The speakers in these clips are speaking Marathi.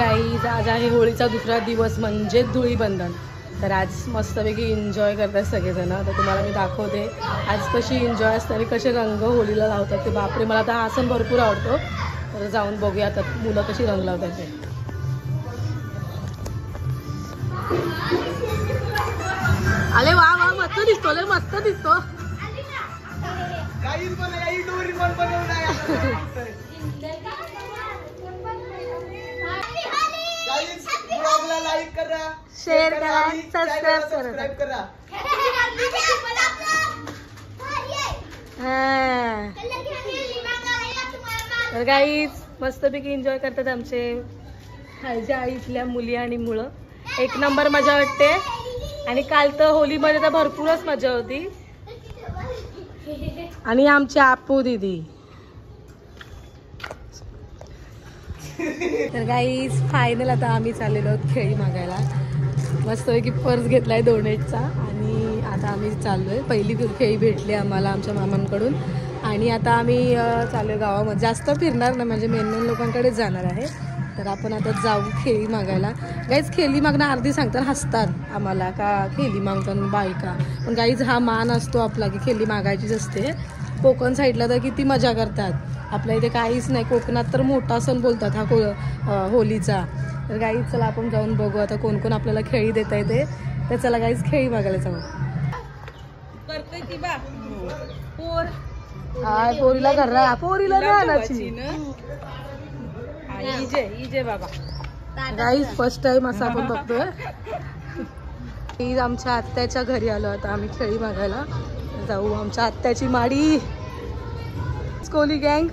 गाईज आज आहे होळीचा दुसरा दिवस म्हणजे धुळीबंधन. तर आज मस्तपैकी एन्जॉय करतात सगळेजण. तर तुम्हाला मी दाखवते आज कशी एन्जॉय असते आणि कसे रंग होळीला लावतात ते. बापरे, मला तर हा सण भरपूर आवडतो. तर जाऊन बघूया आता मुलं कशी रंग लावतात ते. अरे वा वा, मस्त दिसतो, लय मस्त दिसतो. लाईक करा, शेअर करा, सबस्क्राईब करा. तर गाईज मस्तपैकी एन्जॉय करतात आमचे आईच्या आईतल्या मुली आणि मुलं. एक नंबर मजा वाटते. आणि काल तर होलीमध्ये तर भरपूरच मजा होती. आणि आमची आपू दीदी. तर गाईज फायनल आता आम्ही चाललेलो आहोत खेळी मागायला. मस्तपैकी पर्स घेतलाय डोनेटचा आणि आता आम्ही चाललोय. पहिली खेळी भेटली आम्हाला आमच्या मामांकडून आणि आता आम्ही चाललोय गावामध्ये. जास्त फिरणार नाही म्हणजे मेन लोकांकडेच जाणार आहे. तर आपण आता जाऊ खेळी मागायला. गाईज खेळी मागणं अर्धी सांगतात, हसतात आम्हाला का खेळी मागतात बायका. पण गाईज हा मान असतो आपला की खेळी मागायचीच असते. कोकण साईडला तर किती मजा करतात. आपल्या इथे काहीच नाही. कोकणात तर मोठा सण बोलतात हा होलीचा. तर गाईज चला आपण जाऊन बघू आता कोण कोण आपल्याला खेळी देता येते. तर चला गाईज खेळी मागायला जाऊ. पोरीला घरला पोरीला बाबा. गाईज फर्स्ट टाइम असं आपण बघतोय. आमच्या आत्याच्या घरी आलो आता आम्ही खेळी मागायला. जाऊ आमच्या आत्याची माडी. कोली गँग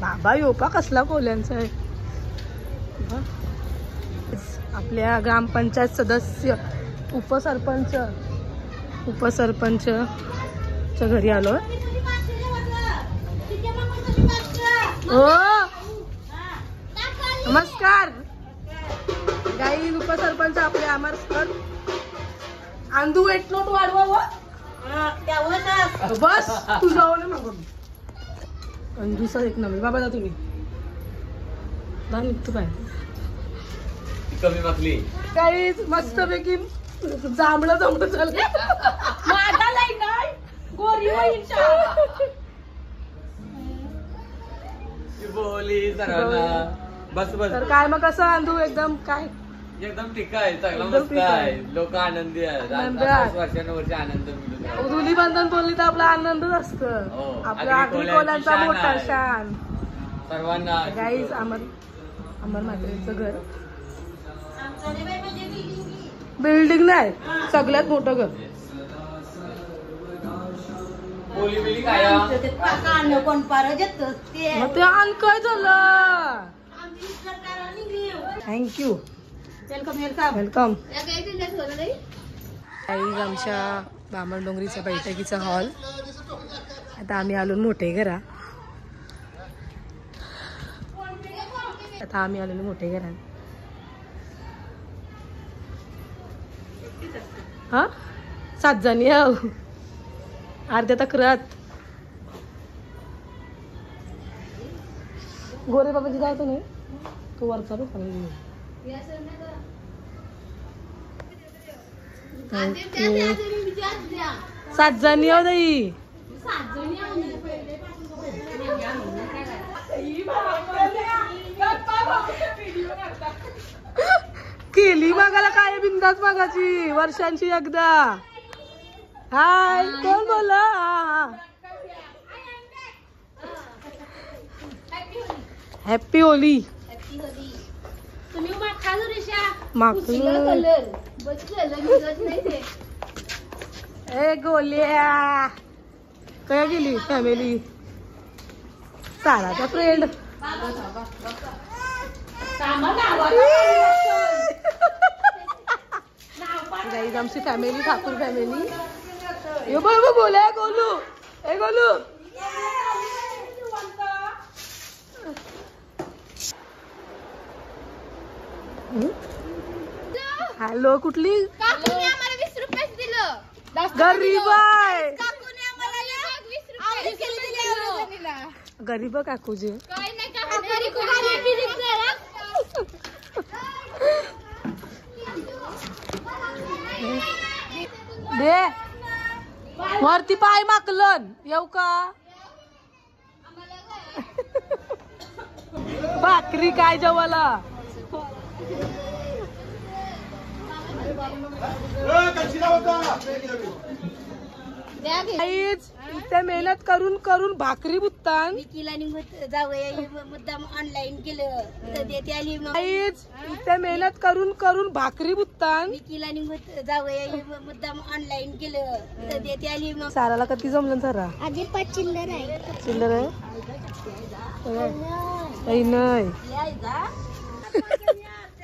बाबा योपा कसला कोल्यांचा आहे. आपल्या ग्रामपंचायत सदस्य उपसरपंचच्या घरी आलो. हो नमस्कार. गाई उपसरपंच आपले अमर सर. अंदू वेट नोट वाढवा बस तू जाऊ ना मग. अंदूचा एक नवीन बाबा जा तुम्ही निघतो काय कमी मागली. काही मस्तपैकी जांभळं जमलं चाललं. बस बस. तर काय मग कसं अंधू एकदम काय एकदम ठीक आहे, चांगला मस्त आहे. लोक आनंदी आहेत. वर्षानुवर्ष आनंद मिळतो. धुलीबंधन बोलली तर आपला आनंदच असतं. आपल्या आग्रिकोलांचा मोठा शान सर्वांना. गाईज अमर म्हात्रेचं घर बिल्डिंग नाही सगळ्यात मोठं घर. ते आण काय झालं. Thank you welcome. गाईज आमच्या बामणडोंगरीच्या बैठकीचा हॉल. आता आम्ही आलो मोठे घरा. मोठे घरा. हा 7 जणी अर्ध्या तक्रात. गोरे बाबाची जाऊ तुम्ही तू वरचा रे. थँक्यू. 7 जणी हो दाई. केली मागायला काय बिंदास मागाची वर्षांची एकदा. हाय कोण बोलला. Happy Holy. ए गोल्या काय गेली फॅमिली साराचा फ्रेंड. गाईज आमची फॅमिली ठाकूर फॅमिली. यो बाबा बोला गोलू. ए गोलू हॅलो. कुठली गरीब आहे. गरीब काकूजी. दे वरती पाय माकलन येऊ का भाकरी काय जेवायला इथे मेहनत करून करून भाकरी बुत्तान मुद्दाम ऑनलाईन केलं तर देते आली इथे मेहनत करून करून भाकरी बुत्तान मुद्दाम ऑनलाईन केलं तर देते आली मग साराला किती जमलं सारा आधी 5 चिल्लर आहे चिल्लर आहे काही नाही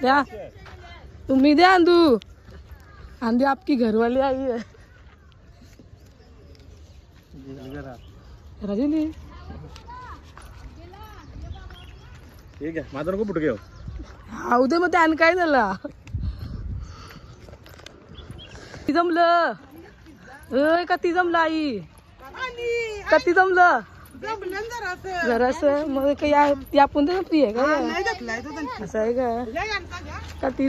द्या तुम्ही द्या अंदू आंधी आपकी घरवाली आई है राजेली ठीक आहे माझा नको पुढे घेऊ हाऊ दे मग त्यानं काय झालं ती जमलं अय का ती जमलं आई का ती जमलं जरास मग काही आपण तर फ्री आहे का असं आहे का ती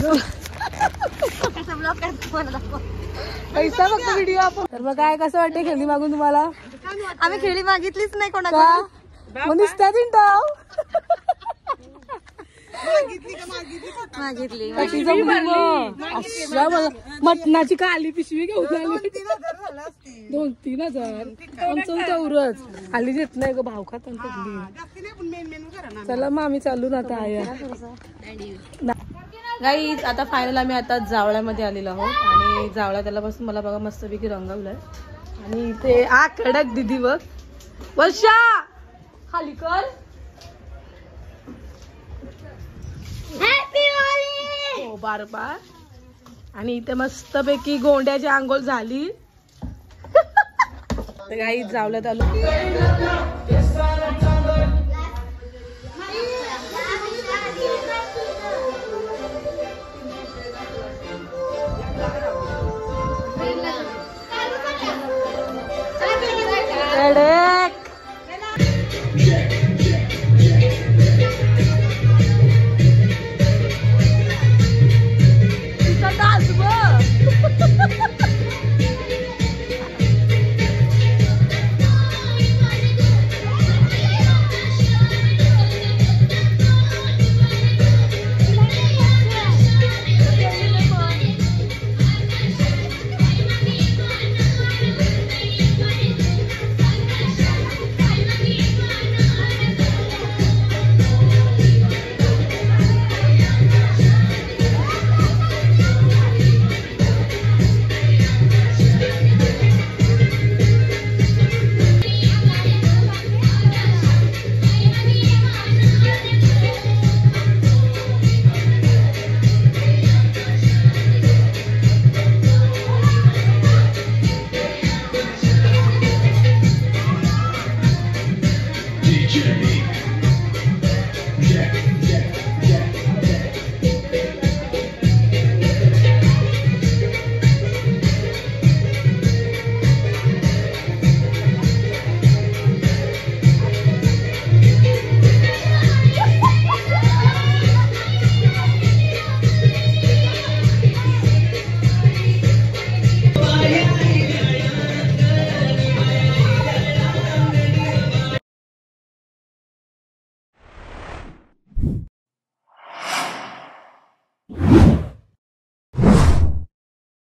पैसा फक्त व्हिडिओ आपण तर मग काय कसं वाटते खेळी मागून तुम्हाला आम्ही खेळी मागितलीच नाही का मग निसत्या तिंटाव मागितली मटणाची काली पिशवी घेऊन आली 2-3 हजार आमचं तेवढंच आली देत नाही ग भाव खात चला मग आम्ही चालू ना आता गाईज आता फायनल आम्ही आता जावळ्यामध्ये आलेलो आहोत आणि जावळा त्याला पासून मला बघा मस्तपैकी रंगवलाय आणि इथे कडक दिदी बघ वर्षा खाली कर हो बार आणि इथे मस्तपैकी गोंड्याची आंघोळ झाली तर गाईज जावल्यात आलो रेडे